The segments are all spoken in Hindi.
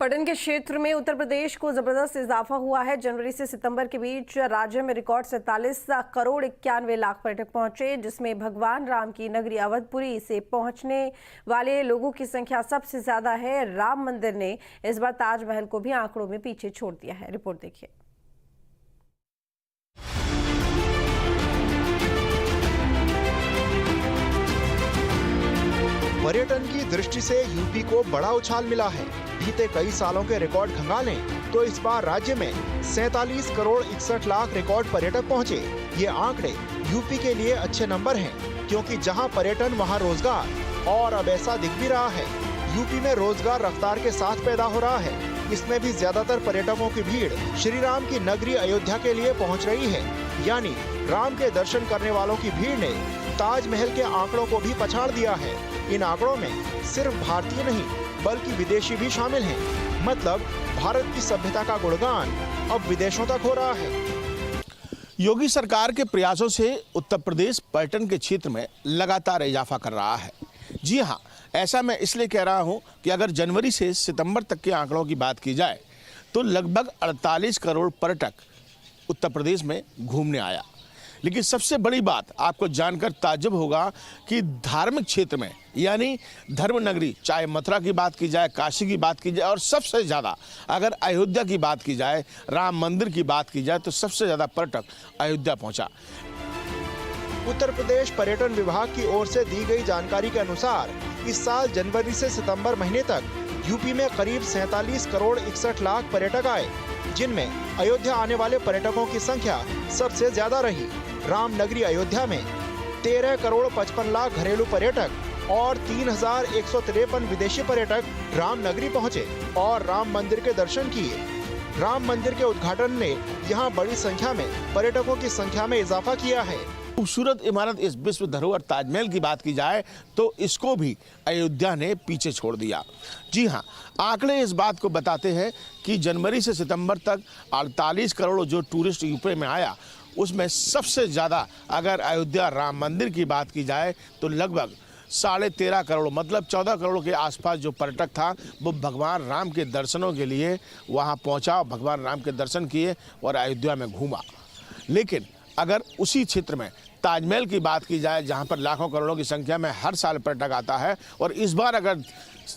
पर्यटन के क्षेत्र में उत्तर प्रदेश को जबरदस्त इजाफा हुआ है। जनवरी से सितंबर के बीच राज्य में रिकॉर्ड 47 करोड़ 91 लाख पर्यटक पहुंचे, जिसमें भगवान राम की नगरी अवधपुरी से पहुंचने वाले लोगों की संख्या सबसे ज्यादा है। राम मंदिर ने इस बार ताजमहल को भी आंकड़ों में पीछे छोड़ दिया है। रिपोर्ट देखिए। पर्यटन की दृष्टि से यूपी को बड़ा उछाल मिला है। बीते कई सालों के रिकॉर्ड खंगालें तो इस बार राज्य में 47 करोड़ 61 लाख रिकॉर्ड पर्यटक पहुंचे। ये आंकड़े यूपी के लिए अच्छे नंबर हैं, क्योंकि जहां पर्यटन वहां रोजगार। और अब ऐसा दिख भी रहा है, यूपी में रोजगार रफ्तार के साथ पैदा हो रहा है। इसमें भी ज्यादातर पर्यटकों की भीड़ श्री राम की नगरी अयोध्या के लिए पहुँच रही है। यानी राम के दर्शन करने वालों की भीड़ ने ताजमहल के आंकड़ों को भी पछाड़ दिया है। इन आंकड़ों में सिर्फ भारतीय नहीं बल्कि विदेशी भी शामिल हैं। मतलब भारत की सभ्यता का गुणगान अब विदेशों तक हो रहा है। योगी सरकार के प्रयासों से उत्तर प्रदेश पर्यटन के क्षेत्र में लगातार इजाफा कर रहा है। जी हाँ, ऐसा मैं इसलिए कह रहा हूँ कि अगर जनवरी से सितंबर तक के आंकड़ों की बात की जाए तो लगभग 48 करोड़ पर्यटक उत्तर प्रदेश में घूमने आया। लेकिन सबसे बड़ी बात आपको जानकर ताज्जुब होगा कि धार्मिक क्षेत्र में, यानी धर्म नगरी, चाहे मथुरा की बात की जाए, काशी की बात की जाए, और सबसे ज़्यादा अगर अयोध्या की बात की जाए, राम मंदिर की बात की जाए, तो सबसे ज़्यादा पर्यटक अयोध्या पहुंचा। उत्तर प्रदेश पर्यटन विभाग की ओर से दी गई जानकारी के अनुसार इस साल जनवरी से सितंबर महीने तक यूपी में करीब 47 करोड़ 61 लाख पर्यटक आए, जिनमें अयोध्या आने वाले पर्यटकों की संख्या सबसे ज्यादा रही। राम नगरी अयोध्या में 13 करोड़ 55 लाख घरेलू पर्यटक और 3,153 विदेशी पर्यटक राम नगरी पहुंचे और राम मंदिर के दर्शन किए। राम मंदिर के उद्घाटन ने यहां बड़ी संख्या में पर्यटकों की संख्या में इजाफा किया है। खूबसूरत इमारत इस विश्व धरोहर ताजमहल की बात की जाए तो इसको भी अयोध्या ने पीछे छोड़ दिया। जी हाँ, आंकड़े इस बात को बताते हैं कि जनवरी से सितंबर तक 48 करोड़ जो टूरिस्ट यूपी में आया, उसमें सबसे ज़्यादा अगर अयोध्या राम मंदिर की बात की जाए तो लगभग 13.5 करोड़, मतलब 14 करोड़ के आसपास जो पर्यटक था वो भगवान राम के दर्शनों के लिए वहाँ पहुँचा, भगवान राम के दर्शन किए और अयोध्या में घूमा। लेकिन अगर उसी क्षेत्र में ताजमहल की बात की जाए, जहां पर लाखों करोड़ों की संख्या में हर साल पर्यटक आता है, और इस बार अगर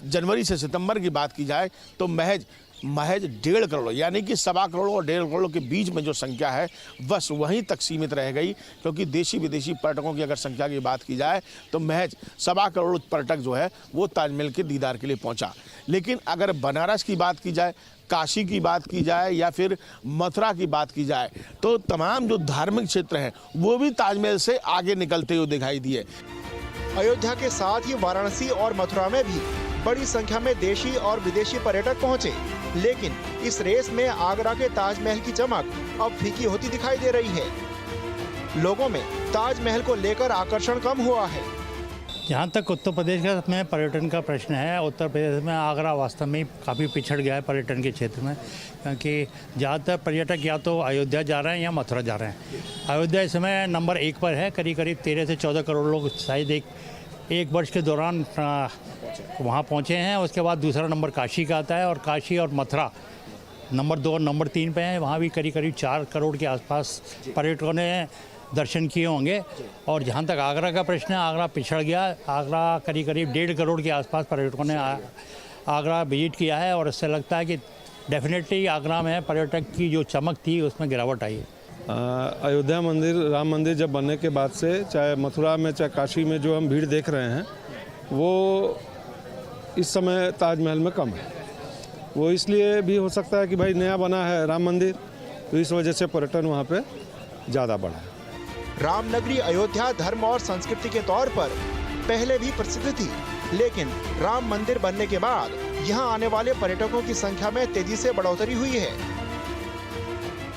जनवरी से सितंबर की बात की जाए तो महज 1.5 करोड़, यानी कि 1.25 करोड़ और 1.5 करोड़ के बीच में जो संख्या है बस वहीं तक सीमित रह गई। क्योंकि देशी विदेशी पर्यटकों की अगर संख्या की बात की जाए तो महज 1.25 करोड़ पर्यटक जो है वो ताजमहल के दीदार के लिए पहुंचा। लेकिन अगर बनारस की बात की जाए, काशी की बात की जाए या फिर मथुरा की बात की जाए तो तमाम जो धार्मिक क्षेत्र हैं वो भी ताजमहल से आगे निकलते हुए दिखाई दिए। अयोध्या के साथ ही वाराणसी और मथुरा में भी बड़ी संख्या में देशी और विदेशी पर्यटक पहुंचे। लेकिन इस रेस में आगरा के ताजमहल की चमक अब फीकी होती दिखाई दे रही है। लोगों में ताजमहल को लेकर आकर्षण कम हुआ है। जहाँ तक उत्तर प्रदेश में पर्यटन का प्रश्न है, उत्तर प्रदेश में आगरा वास्तव में काफ़ी पिछड़ गया है पर्यटन के क्षेत्र में, क्योंकि ज़्यादातर पर्यटक या तो अयोध्या जा रहे हैं या मथुरा जा रहे हैं। अयोध्या इस समय नंबर 1 पर है, करीब 13 से 14 करोड़ लोग शायद एक वर्ष के दौरान वहाँ पहुँचे हैं। उसके बाद दूसरा नंबर काशी का आता है और काशी और मथुरा नंबर 2 और नंबर 3 पे हैं। वहाँ भी करीब 4 करोड़ के आसपास पर्यटकों ने दर्शन किए होंगे। और जहाँ तक आगरा का प्रश्न है, आगरा पिछड़ गया। आगरा करीब 1.5 करोड़ के आसपास पर्यटकों ने आगरा विजिट किया है और इससे लगता है कि डेफिनेटली आगरा में पर्यटक की जो चमक थी उसमें गिरावट आई है। अयोध्या मंदिर, राम मंदिर जब बनने के बाद से चाहे मथुरा में चाहे काशी में जो हम भीड़ देख रहे हैं वो इस समय ताजमहल में कम है। वो इसलिए भी हो सकता है कि भाई नया बना है राम मंदिर, तो इस वजह से पर्यटन वहाँ पे ज़्यादा बढ़ा है। राम नगरी अयोध्या धर्म और संस्कृति के तौर पर पहले भी प्रसिद्ध थी, लेकिन राम मंदिर बनने के बाद यहाँ आने वाले पर्यटकों की संख्या में तेजी से बढ़ोतरी हुई है।